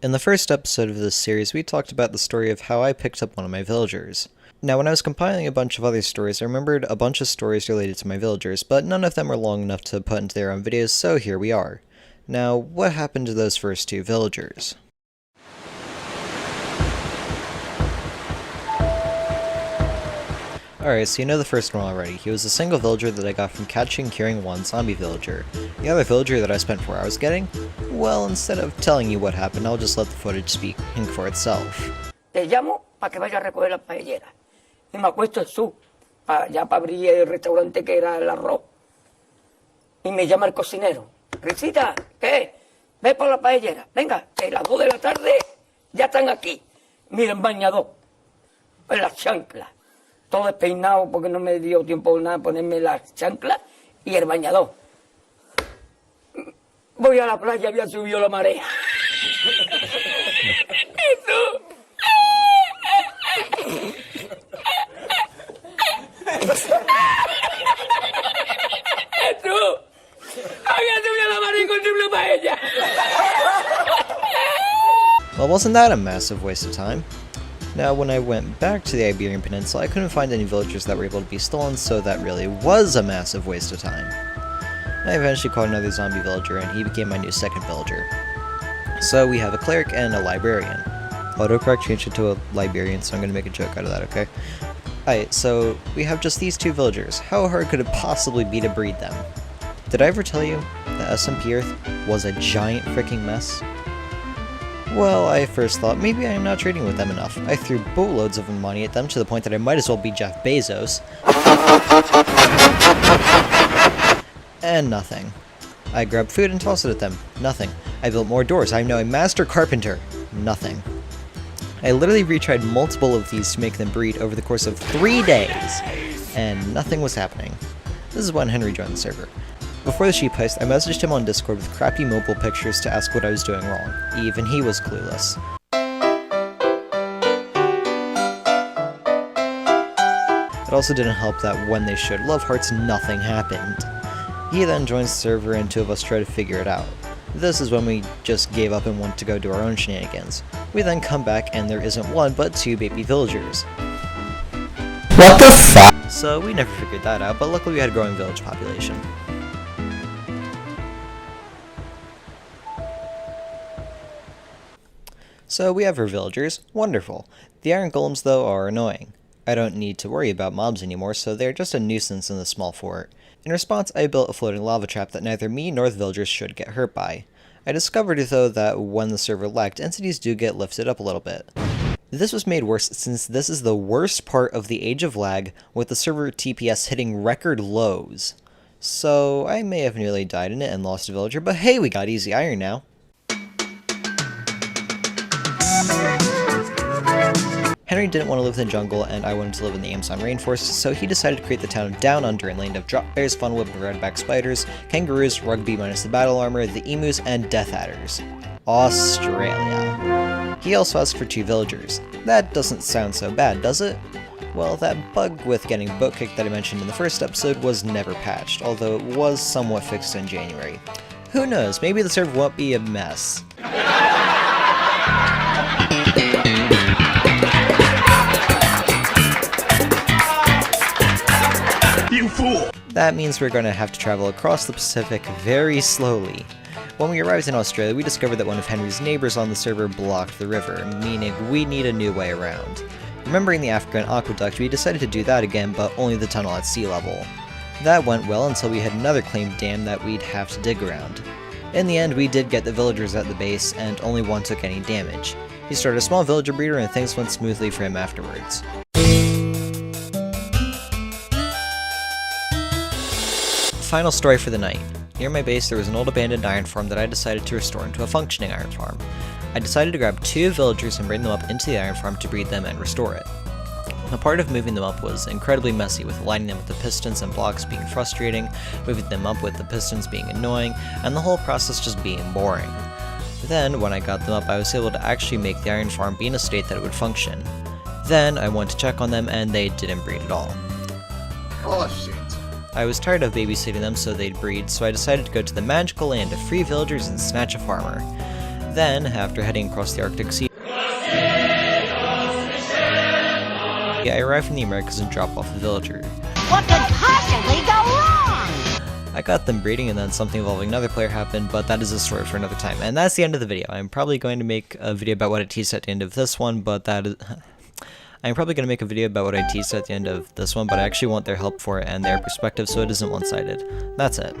In the first episode of this series, we talked about the story of how I picked up one of my villagers. Now, when I was compiling a bunch of other stories, I remembered a bunch of stories related to my villagers, but none of them were long enough to put into their own videos, so here we are. Now, what happened to those first two villagers? Alright, so you know the first one already. He was a single villager that I got from catching and curing one zombie villager. The other villager that I spent 4 hours getting? Well, instead of telling you what happened, I'll just let the footage speak for itself. Te llamo para que vaya a recoger las paelleras. Y me acuesto en su, ya para abrir el restaurante que era el arroz. Y me llama el cocinero. Risita, ¿qué? Ve por la paellera. Venga, que las 2 de la tarde ya están aquí. Miren, bañador. En las chanclas. Todo despeinado porque no me dio tiempo nada ponerme las chanclas y el bañador. Voy a la playa, había subido la marea. Well, wasn't that a massive waste of time? Now, when I went back to the Iberian Peninsula, I couldn't find any villagers that were able to be stolen, so that really was a massive waste of time. I eventually caught another zombie villager, and he became my new second villager. So we have a cleric and a librarian. Autocorrect changed it to a librarian, so I'm going to make a joke out of that, okay? Alright, so we have just these two villagers. How hard could it possibly be to breed them? Did I ever tell you that SMPEarth was a giant freaking mess? Well, I first thought maybe I am not trading with them enough. I threw boatloads of money at them to the point that I might as well be Jeff Bezos. And nothing. I grabbed food and tossed it at them. Nothing. I built more doors. I am now a master carpenter. Nothing. I literally retried multiple of these to make them breed over the course of 3 days, and nothing was happening. This is when Henry joined the server. Before the sheep heist, I messaged him on Discord with crappy mobile pictures to ask what I was doing wrong. Even he was clueless. It also didn't help that when they showed love hearts, nothing happened. He then joins the server and two of us try to figure it out. This is when we just gave up and went to go do our own shenanigans. We then come back and there isn't one but 2 baby villagers. What the fuck? So we never figured that out, but luckily we had a growing village population. So we have our villagers. Wonderful. The iron golems, though, are annoying. I don't need to worry about mobs anymore, so they're just a nuisance in the small fort. In response, I built a floating lava trap that neither me nor the villagers should get hurt by. I discovered, though, that when the server lagged, entities do get lifted up a little bit. This was made worse since this is the worst part of the age of lag, with the server TPS hitting record lows. So I may have nearly died in it and lost a villager, but hey, we got easy iron now. Henry didn't want to live in the jungle, and I wanted to live in the Amazon rainforest, so he decided to create the town of Down Under and land of drop bears, fun whip, redback spiders, kangaroos, rugby minus the battle armor, the emus, and death adders. Australia. He also asked for 2 villagers. That doesn't sound so bad, does it? Well, that bug with getting boat kicked that I mentioned in the first episode was never patched, although it was somewhat fixed in January. Who knows, maybe the server won't be a mess. You fool! That means we're going to have to travel across the Pacific very slowly. When we arrived in Australia, we discovered that one of Henry's neighbors on the server blocked the river, meaning we need a new way around. Remembering the African aqueduct, we decided to do that again, but only the tunnel at sea level. That went well until we had another claimed dam that we'd have to dig around. In the end, we did get the villagers at the base, and only one took any damage. He started a small villager breeder, and things went smoothly for him afterwards. Final story for the night. Near my base there was an old abandoned iron farm that I decided to restore into a functioning iron farm. I decided to grab 2 villagers and bring them up into the iron farm to breed them and restore it. A part of moving them up was incredibly messy, with aligning them with the pistons and blocks being frustrating, moving them up with the pistons being annoying, and the whole process just being boring. Then, when I got them up, I was able to actually make the iron farm be in a state that it would function. Then, I went to check on them and they didn't breed at all. Oh shit. I was tired of babysitting them so they'd breed, so I decided to go to the magical land of free villagers and snatch a farmer. Then, after heading across the Arctic Sea, I arrived in the Americas and dropped off a villager. What could possibly go wrong? I got them breeding and then something involving another player happened, but that is a story for another time. And that's the end of the video. I'm probably going to make a video about what I teased at the end of this one, but that is... I'm probably going to make a video about what I teased at the end of this one, but I actually want their help for it and their perspective so it isn't one-sided. That's it.